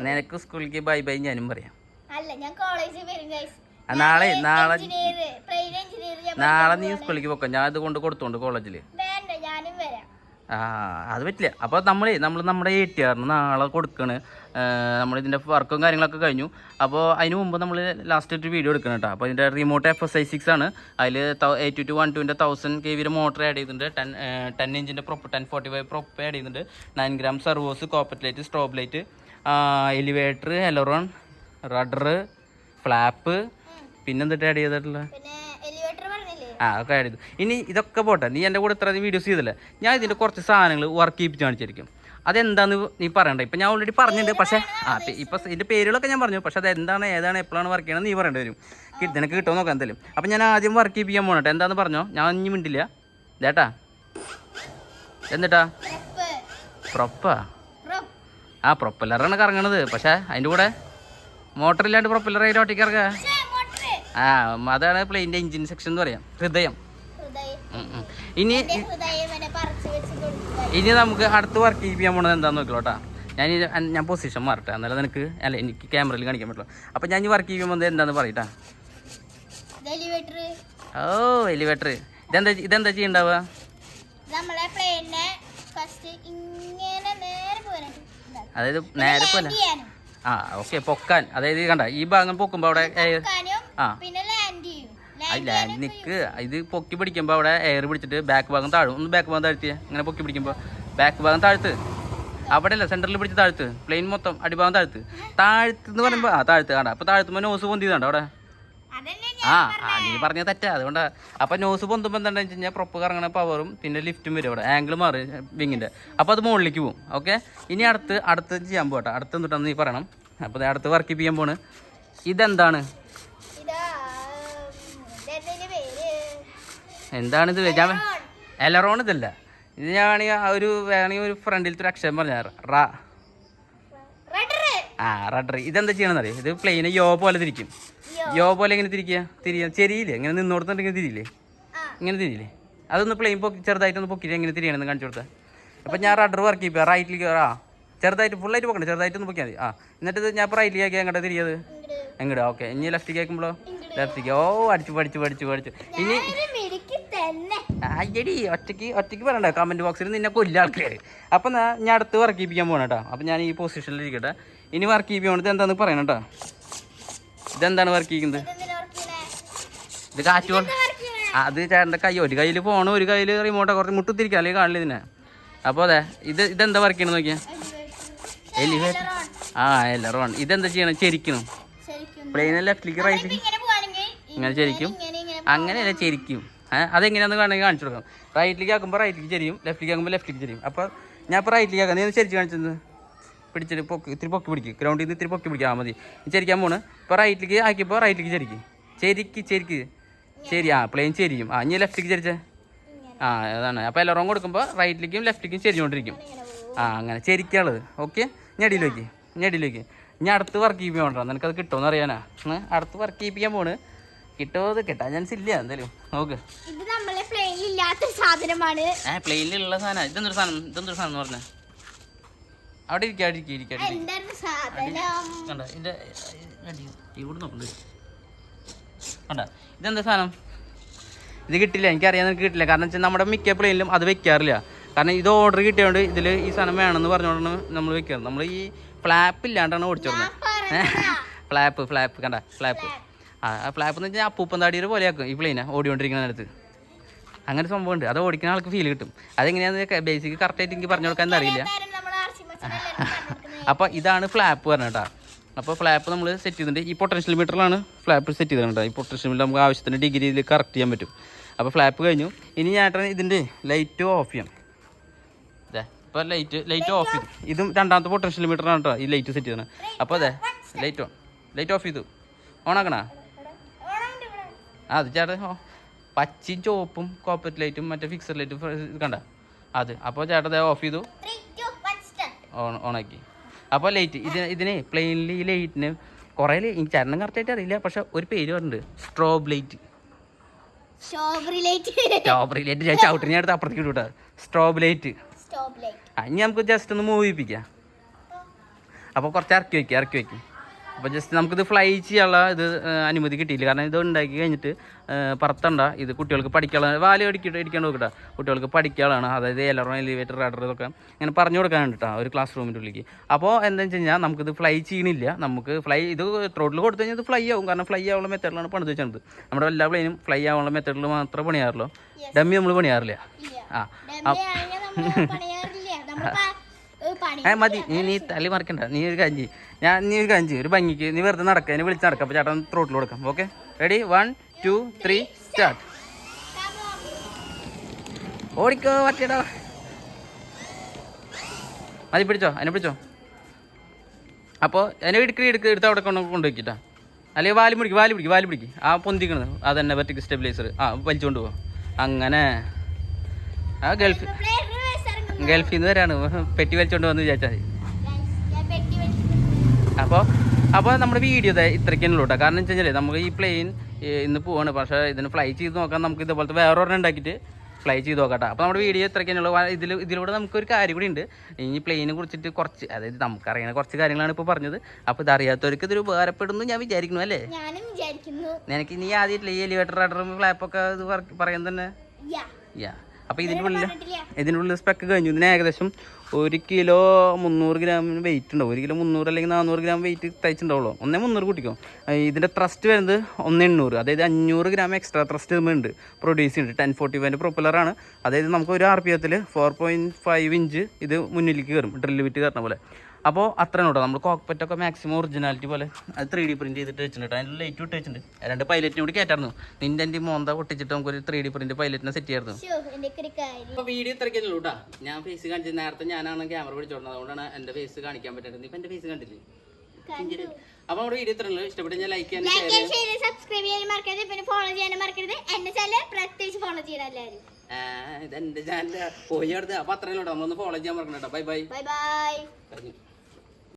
നിനക്ക് സ്കൂളിലേക്ക് bye bye ഞാനും പറയാം. നാളെ നീ സ്കൂളിലേക്ക് പോക്കോ, ഞാൻ ഇത് കൊടുത്തോണ്ട് കോളേജില്. അത് പറ്റില്ല. അപ്പോൾ നമ്മൾ നമ്മുടെ ATR നാളെ കൊടുക്കണ്. നമ്മളിതിൻ്റെ വർക്കും കാര്യങ്ങളൊക്കെ കഴിഞ്ഞു. അപ്പോൾ അതിന് മുമ്പ് നമ്മൾ ലാസ്റ്റ് ഒരു വീഡിയോ എടുക്കണം കേട്ടോ. അപ്പോൾ ഇതിൻ്റെ റിമോട്ട് FSI 6 ആണ്. അതിൽ 82212 1000 kV മോട്ടർ ആഡ് ചെയ്തിട്ടുണ്ട്. 10 ഇഞ്ചിൻ്റെ പ്രൊപ്പ് 1045 പ്രൊപ്പ് ആഡ് ചെയ്തിട്ടുണ്ട്. 9 gram servos, cockpit light, strobe light, elevator, aileron, rudder, flap, പിന്നെന്തിട്ട് ആഡ് ചെയ്തിട്ടുള്ള ഒക്കെ ആഡ് ചെയ്തു. ഇനി ഇതൊക്കെ പോട്ടെ, നീ എൻ്റെ കൂടെ ഇത്ര വീഡിയോസ് ചെയ്തില്ലേ, ഞാൻ ഇതിൻ്റെ കുറച്ച് സാധനങ്ങൾ വർക്ക് ചെയ്യിപ്പിച്ച് കാണിച്ചിരിക്കും. അതെന്താന്ന് നീ പറയണ്ട. ഇപ്പം ഞാൻ ഓൾറെഡി പറഞ്ഞിട്ടുണ്ട്. പക്ഷേ ഇപ്പം ഇതിൻ്റെ പേരുകളൊക്കെ ഞാൻ പറഞ്ഞു. പക്ഷേ അതെന്താണ്, ഏതാണ്, എപ്പോഴാണ് വർക്ക് ചെയ്യണമെന്ന് നീ പറയേണ്ടി വരും. നിനക്ക് കിട്ടുമോ നോക്കാം എന്തായാലും. അപ്പം ഞാൻ ആദ്യം വർക്ക് ചെയ്യിപ്പിക്കാൻ പോകട്ടെ. എന്താണെന്ന് പറഞ്ഞോ, ഞാൻ ഇനി മിണ്ടില്ല. ചേട്ടാ എന്നിട്ടാ പ്രൊപ്പാ പ്രൊപ്പല്ലറാണ് കറങ്ങണത്. പക്ഷേ അതിൻ്റെ കൂടെ മോട്ടറില്ലാണ്ട് പ്രൊപ്പല്ലറായിട്ട് ഒറ്റയ്ക്ക് ഇറങ്ങുക. അതാണ് പ്ലെയിൻ്റെ എഞ്ചിൻ സെക്ഷൻ എന്ന് പറയാം, ഹൃദയം. ഇനി നമുക്ക് അടുത്ത് വർക്ക് ചെയ്യിപ്പിക്കാൻ പോണത് എന്താണെന്ന് നോക്കിക്കോട്ടാ. ഞാൻ പൊസിഷൻ മാറട്ടെ, എന്നാലും എനിക്ക് ക്യാമറയിൽ കാണിക്കാൻ പറ്റുള്ളൂ. അപ്പം ഞാൻ വർക്ക് ചെയ്യുമ്പോൾ എന്താണെന്ന് പറയട്ടാ. എലിവേറ്റർ. ഇതെന്താ ചെയ്യണ്ടാവുക? അതായത് നേരെ പോലെ ഓക്കെ പൊക്കാൻ. അതായത് കണ്ട ഈ ഭാഗം പൊക്കുമ്പോൾ അവിടെ നിക്ക് ഇത് പൊക്കി പിടിക്കുമ്പോൾ അവിടെ എയർ പിടിച്ചിട്ട് ബാക്ക് ഭാഗം താഴും. ഒന്ന് ബാക്ക് ഭാഗം താഴ്ത്തിയ അങ്ങനെ പൊക്കി പിടിക്കുമ്പോൾ ബാക്ക് ഭാഗം താഴ്ത്ത്. അവിടെ അല്ല, സെൻറ്ററിൽ പിടിച്ച് താഴ്ത്ത്. പ്ലെയിൻ മൊത്തം അടിഭാഗം താഴ്ത്ത്. താഴ്ത്തെന്ന് പറയുമ്പോൾ താഴ്ത്ത് കാണാം. അപ്പോൾ താഴ്ത്തുമ്പോൾ നോസ് പൊന്തിയതുണ്ട് അവിടെ. നീ പറഞ്ഞത് തെറ്റാ, അതുകൊണ്ടാണ്. അപ്പം നോസ് പൊന്തുമ്പോൾ എന്താണെന്ന് വെച്ച് കഴിഞ്ഞാൽ പ്രൊപ്പ് കറങ്ങണ പവറും പിന്നെ ലിഫ്റ്റും വരും. അവിടെ ആംഗിൾ മാറും വിങ്ങിൻ്റെ. അപ്പോൾ അത് മുകളിലേക്ക് പോകും. ഓക്കെ, ഇനി അടുത്ത് ചെയ്യാൻ പോകട്ടെ. അടുത്ത് എന്നിട്ടാന്ന് നീ പറയണം. അപ്പോൾ അടുത്ത് വർക്ക് ചെയ്യാൻ പോണ്. ഇതെന്താണ്? എന്താണിത്? ഞാൻ എലറോൺ ഇതല്ല. ഇത് ഞാൻ വേണമെങ്കിൽ ഒരു ഫ്രണ്ടിലത്തെ ഒരു അക്ഷരം പറഞ്ഞ റഡർ. ഇതെന്താ ചെയ്യണമെന്ന് അറിയാം. ഇത് പ്ലെയിന് യോ പോലെ തിരിക്കും. യോ പോലെ എങ്ങനെ തിരിയാ ചെരിയില്ലേ? ഇങ്ങനെ നിന്നോടത്തുണ്ടെങ്കിൽ തിരിയില്ലേ? ഇങ്ങനെ തിരിയില്ലേ? അതൊന്ന് പ്ലെയിൻ ചെറുതായിട്ടൊന്ന് പൊക്കിയിട്ട് എങ്ങനെ തിരിയണമെന്ന് കാണിച്ചു കൊടുത്താൽ. അപ്പം ഞാൻ റഡർ വർക്ക് ചെയ്യിപ്പോൾ റൈറ്റിലേക്ക് ചെറുതായിട്ട് ഫുള്ളായിട്ട് പൊക്കണം, ചെറുതായിട്ടൊന്ന് പൊക്കിയാൽ മതി. എന്നിട്ട് ഞാൻ ഇപ്പോൾ റൈറ്റിലേക്ക് ആക്കി എങ്ങോട്ടാ തിരിയത്? എങ്ങോട്ടാ? ഓക്കെ, ഇനി ലെഫ്റ്റിലേക്ക് ആക്കുമ്പോഴോ ലെഫ്റ്റിലേക്ക്. പഠിച്ചു. ഇനി അയ്യടി ഒറ്റയ്ക്ക് പറയണ്ട, കമൻറ്റ് ബോക്സിൽ നിന്നെ കൊല്ല ആൾക്കാർ. അപ്പം ഞാൻ അടുത്ത് വർക്ക് ചെയ്യിപ്പിക്കാൻ പോകണം കേട്ടോ. അപ്പം ഞാൻ ഈ പൊസിഷനിൽ ഇരിക്കട്ടെ. ഇനി വർക്ക് ചെയ്യിപ്പിക്കണത് എന്താണെന്ന് പറയണം കേട്ടോ. ഇതെന്താണ് വർക്ക് ചെയ്യുന്നത്? ഇത് കാറ്റ് കൊണ്ട് അത് ചേട്ടൻ്റെ ഒരു കയ്യിൽ ഫോണും ഒരു കയ്യിൽ റിമോട്ടോ കുറച്ച് മുട്ടുത്തിരിക്കുക, അല്ലെങ്കിൽ കാണില്ല ഇതിനെ. അപ്പോൾ അതെ, ഇതെന്താ വർക്ക് ചെയ്യണമെന്ന് നോക്കിയാൽ എലിവേറ്റർ. എലറോൺ. ഇതെന്താ ചെയ്യണം? ചെരിക്കണം. പ്ലെയിൻ ലെഫ്റ്റിലേക്ക് റൈറ്റിലേക്ക് ഇങ്ങനെ ചെരിക്കും. അങ്ങനെയല്ല ചെരിക്കും. അതെങ്ങനെയാണെന്ന് വേണമെങ്കിൽ കാണിച്ചു കൊടുക്കാം. റൈറ്റിലേക്ക് ആക്കുമ്പോൾ റൈറ്റിലേക്ക് ചെരിയും, ലെഫ്റ്റിലേക്ക് ആക്കുമ്പോൾ ലെഫ്റ്റിലേക്ക് ചെരിയും. അപ്പോൾ ഞാൻ ഇപ്പോൾ റൈറ്റിലേക്ക് ആക്കാം. നീ ഒന്ന് ചെരിച്ച് കാണിച്ചത് പിടിച്ചിട്ട് ഇത്തിരി പൊക്കി പിടിക്കും. ഗ്രൗണ്ടിൽ നിന്ന് ഇത്തിരി പൊക്കി പിടിക്കാം. മതി. ചെരിക്കാൻ പോണ്. ഇപ്പോൾ റൈറ്റിലേക്ക് ആക്കിയപ്പോൾ റൈറ്റിലേക്ക് ചെരിക്ക്. ശരി, പ്ലെയിൻ ചെരിയും. ഇനി ലെഫ്റ്റിലേക്ക് ചെരിച്ചേ. അതാണ്. അപ്പോൾ എലറോൺ കൊടുക്കുമ്പോൾ റൈറ്റിലേക്കും ലെഫ്റ്റിലേക്കും ചെരിഞ്ഞുകൊണ്ടിരിക്കും. അങ്ങനെ ചെരിക്കാനുള്ളത്. ഓക്കെ, ഞെടിയിലേക്ക്. ഇനി അടുത്ത് വർക്ക് ചെയ്യിപ്പിക്കാൻ വേണ്ട. നിനക്കത് കിട്ടുമെന്ന് അറിയാനാ. അടുത്ത് വർക്ക് ചെയ്യിപ്പിക്കാൻ പോണ്. കിട്ടാൻ ചാൻസ് ഇല്ല എന്തായാലും. നോക്ക്, പ്ലെയിനിലുള്ള സാധനം. ഇതെന്തൊരു സാധനം എന്ന് പറഞ്ഞ അവിടെ ഇരിക്കുക. ഇതെന്താ സാധനം? ഇത് കിട്ടില്ല, എനിക്കറിയാൻ നിനക്ക് കിട്ടില്ല. കാരണം വെച്ചാൽ നമ്മുടെ മിക്ക പ്ലെയിനിലും അത് വെക്കാറില്ല. കാരണം ഇത് ഓർഡർ കിട്ടിയോണ്ട് ഇതിൽ ഈ സാധനം വേണമെന്ന് പറഞ്ഞുകൊണ്ടാണ് നമ്മൾ വെക്കാറ്. നമ്മൾ ഈ ഫ്ലാപ്പ് ഇല്ലാണ്ടാണ് ഓടിച്ചോടുന്നത്. ഫ്ലാപ്പ് കണ്ട ഫ്ലാപ്പ്. ഫ്ലാപ്പ് എന്ന് വെച്ചാൽ അപ്പൂപ്പൻ താടിയൊരു പോലെയാക്കും ഈ പ്ലെയിനെ ഓടിക്കൊണ്ടിരിക്കുന്നതിനടുത്ത്. അങ്ങനെ സംഭവമുണ്ട്. അത് ഓടിക്കുന്ന ആൾക്ക് ഫീൽ കിട്ടും. അതെങ്ങനെയാണെന്ന് ബേസിക് കറക്റ്റായിട്ട് എനിക്ക് പറഞ്ഞു കൊടുക്കാൻ അറിയില്ല. അപ്പോൾ ഇതാണ് ഫ്ലാപ്പ് പറഞ്ഞ കേട്ടോ. അപ്പോൾ ഫ്ലാപ്പ് നമ്മൾ സെറ്റ് ചെയ്തിട്ടുണ്ട്. ഈ പൊട്ടൻഷ്യൽ മീറ്ററിലാണ് ഫ്ലാപ്പ് സെറ്റ് ചെയ്തിട്ടുണ്ട്. ഈ പൊട്ടൻഷ്യൽ മീറ്റർ നമുക്ക് ആവശ്യത്തിന് ഡിഗ്രിയിൽ കറക്റ്റ് ചെയ്യാൻ പറ്റും. അപ്പോൾ ഫ്ലാപ്പ് കഴിഞ്ഞു. ഇനി ഞാൻ ഇതിൻ്റെ ലൈറ്റ് ഓഫ് ചെയ്യാം. ഇപ്പോൾ ലൈറ്റ് ഓഫ് ചെയ്തു. ഇതും രണ്ടാമത്തെ പൊട്ടൻഷ്യൽ മീറ്ററാണ് കേട്ടോ ഈ ലൈറ്റ് സെറ്റ് ചെയ്തത്. അപ്പോൾ അതെ, ലൈറ്റ് ഓഫ് ചെയ്തു. ഓണാക്കണ അത് ചേട്ടൻ പച്ചയും ചുവപ്പും കോപ്പറ്റ് ലൈറ്റും മറ്റേ ഫിക്സഡ് ലൈറ്റും കണ്ട അത്. അപ്പോൾ ചേട്ടൻ ഓഫ് ചെയ്തു, ഓണാക്കി. അപ്പോൾ ലൈറ്റ് ഇതിന് പ്ലെയിനിൽ ഈ ലൈറ്റിന് കുറേ എനിക്ക് ചേട്ടനും കറക്റ്റായിട്ട് അറിയില്ല, പക്ഷെ ഒരു പേര് പറഞ്ഞിട്ടുണ്ട്, സ്ട്രോബ് ലൈറ്റ്. ഞാൻ ചവിട്ടിനെ അടുത്ത് അപ്പുറത്തേക്ക് വിട്ടാ. Strobe light. ഇനി നമുക്ക് ജസ്റ്റ് ഒന്ന് മൂവ് ചെയ്യിപ്പിക്കാം. അപ്പോൾ കുറച്ച് ഇറക്കി വയ്ക്കും. അപ്പോൾ ജസ്റ്റ് നമുക്കിത് ഫ്ലൈ ചെയ്യാനുള്ള ഇത് അനുമതി കിട്ടിയില്ല. കാരണം ഇത് ഉണ്ടാക്കി കഴിഞ്ഞിട്ട് പറത്തണ്ട, ഇത് കുട്ടികൾക്ക് പഠിക്കാനുള്ള വാല് ഇടിക്കാണ്ട് നോക്കട്ടെ, കുട്ടികൾക്ക് പഠിക്കാനുള്ളതാണ്. അതായത് എലറോൺ, എലിവേറ്റർ, റഡർ ഇതൊക്കെ ഇങ്ങനെ പറഞ്ഞു കൊടുക്കാനുണ്ട് കേട്ടോ ഒരു ക്ലാസ് റൂമിൻ്റെ ഉള്ളിലേക്ക്. അപ്പോൾ എന്താണെന്ന് വെച്ച് കഴിഞ്ഞാൽ നമുക്കിത് ഫ്ലൈ ചെയ്യണില്ല. നമുക്ക് ഫ്ലൈ ഇത് ത്രോട്ടിൽ കൊടുത്തു കഴിഞ്ഞാൽ ഇത് ഫ്ലൈ ആവും. കാരണം ഫ്ലൈ ആവാനുള്ള മെത്തേഡിലാണ് പണിത് വെച്ചത്. നമ്മുടെ എല്ലാ പ്ലെയിനും ഫ്ലൈ ആവാനുള്ള മെത്തേഡിൽ മാത്രമേ പണിയാറുള്ളൂ. ഡമ്മി നമ്മൾ പണിയാറില്ല. മതി, നീ തലി മറിക്കണ്ട. നീ ഒരു കഞ്ചി ഒരു ഭംഗിക്ക് നീ വെറുതെ നടക്കുക, നീ വിളിച്ച് നടക്കാം. അപ്പോൾ ചേട്ടൻ ത്രോട്ടിൽ കൊടുക്കാം. Okay, ready, 1 2 3 start. ഓടിക്കോ പറ്റിയടാ. മതി, പിടിച്ചോ, അതിനെ പിടിച്ചോ. അപ്പോൾ അതിനെ എടുത്ത് അവിടെ കൊണ്ടുവയ്ക്കിട്ടാ. അല്ലെങ്കിൽ വാല് പിടിക്കും. ആ പൊന്തിക്കണത് അതന്നെ വെർട്ടിക്കൽ സ്റ്റെബിലൈസർ വലിച്ചുകൊണ്ട് പോവാം. അങ്ങനെ ആ ഗൾഫിൽ നിന്ന് വരാണ്, പെട്ടി വലിച്ചോണ്ട് വന്ന് വിചാരിച്ചാൽ മതി. അപ്പോൾ നമ്മുടെ വീഡിയോ ഇത്രയ്ക്കുള്ളൂ കേട്ടോ. കാരണം വെച്ച് കഴിഞ്ഞാൽ നമുക്ക് ഈ പ്ലെയിൻ ഇന്ന് പോവാണ്, പക്ഷേ ഇതിന് ഫ്ലൈ ചെയ്ത് നോക്കാൻ നമുക്ക് ഇതുപോലത്തെ വേറൊരെണ്ണം ഉണ്ടാക്കിയിട്ട് ഫ്ലൈ ചെയ്ത് നോക്കട്ടെ. അപ്പോൾ നമ്മുടെ വീഡിയോ ഇത്രയ്ക്കുള്ളൂ. ഇതിലൂടെ നമുക്കൊരു കാര്യം കൂടി ഉണ്ട്. ഈ പ്ലെയിനെ കുറിച്ചിട്ട് കുറച്ച്, അതായത് നമുക്കറിയുന്ന കുറച്ച് കാര്യങ്ങളാണ് ഇപ്പോൾ പറഞ്ഞത്. അപ്പോൾ ഇതറിയാത്തവർക്ക് ഇതൊരു ഉപകാരപ്പെടുന്നു ഞാൻ വിചാരിക്കുന്നു. അല്ലേ? നിനക്ക് നീ ആദ്യമായിട്ടില്ല ഈ എലിവേറ്റർ, റഡറും ഫ്ലാപ്പൊക്കെ ഇത് പറയാൻ തന്നെ. അപ്പോൾ ഇതിൻ്റെ ഉള്ളിൽ സ്പെക്ക് കഴിഞ്ഞു. ഇതിന് ഏകദേശം 1 കിലോ 300 ഗ്രാമിന് വെയിറ്റ് ഉണ്ടാവും. 1 കിലോ 300 അല്ലെങ്കിൽ 400 ഗ്രാം വെയിറ്റ് തയ്ച്ചിട്ടുണ്ടാവുള്ളൂ. 300 കൂട്ടിക്കോ. ഇതിൻ്റെ ത്രസ്റ്റ് വരുന്നത് 800, അതായത് 500 ഗ്രാം എക്സ്ട്രാ ത്രസ്റ്റ് ഉണ്ട്, പ്രൊഡ്യൂസ് ചെയ്യുന്നുണ്ട്. 1045 പ്രൊപ്പലറാണ്. അതായത് നമുക്ക് ഒരു RPF 4.5 ഇഞ്ച് ഇത് മുന്നിലേക്ക് കയറും, ഡ്രില്ല് വിറ്റ് കയറുന്ന പോലെ. അപ്പോൾ അത്രയാണ് കേട്ടോ. നമ്മൾ കോക്പെറ്റൊക്കെ മാക്സിമം ഒറിജിനാലിറ്റി പോലെ അത് 3D പ്രിൻറ്റ് ചെയ്തിട്ട് വെച്ചിട്ടുണ്ട്. അതിൻ്റെ ലൈറ്റ് വിട്ട് വെച്ചിട്ടുണ്ട്. 2 പൈലറ്റിനെ കൂടി കയറ്റായിരുന്നു. നിൻ്റെ മോന്ത പൊട്ടിച്ചിട്ട് നമുക്കൊരു 3D പ്രിൻറ്റ് പൈലറ്റിനെ സെറ്റ് ചെയ്യായിരുന്നു. അപ്പോൾ വീഡിയോ ഇത്രയ്ക്കുള്ളൂ കേട്ടോ. ഞാൻ ഫേസ് കാണിച്ചത് നേരത്തെ ഞാനാണ് ക്യാമറ പിടിച്ചോടുന്നത്, അതുകൊണ്ടാണ് എൻ്റെ ഫേസ് കാണിക്കാൻ പറ്റുന്നത്. ഇപ്പം എൻ്റെ ഫേസ് കണ്ടില്ലേ? അപ്പോൾ നമ്മുടെ വീഡിയോ ഇത്രയുള്ളൂ. ഇഷ്ടപ്പെട്ട ഞാൻ ലൈക്ക് ചെയ്യാനും സബ്സ്ക്രൈബ് ചെയ്യാനും മറക്കരുത്. പിന്നെ ഫോളോ ചെയ്യാനും മറക്കരുത്. എൻ്റെ ചാനൽ പ്രത്യേകിച്ച് ഫോളോ ചെയ്യണം എല്ലാവരും. ഇതെൻ്റെ ചാനൽ പോയി അടുത്ത്. അപ്പോൾ അത്രയും നമ്മളൊന്ന് ഫോളോ ചെയ്യാൻ മറക്കണം കേട്ടോ. ബൈ.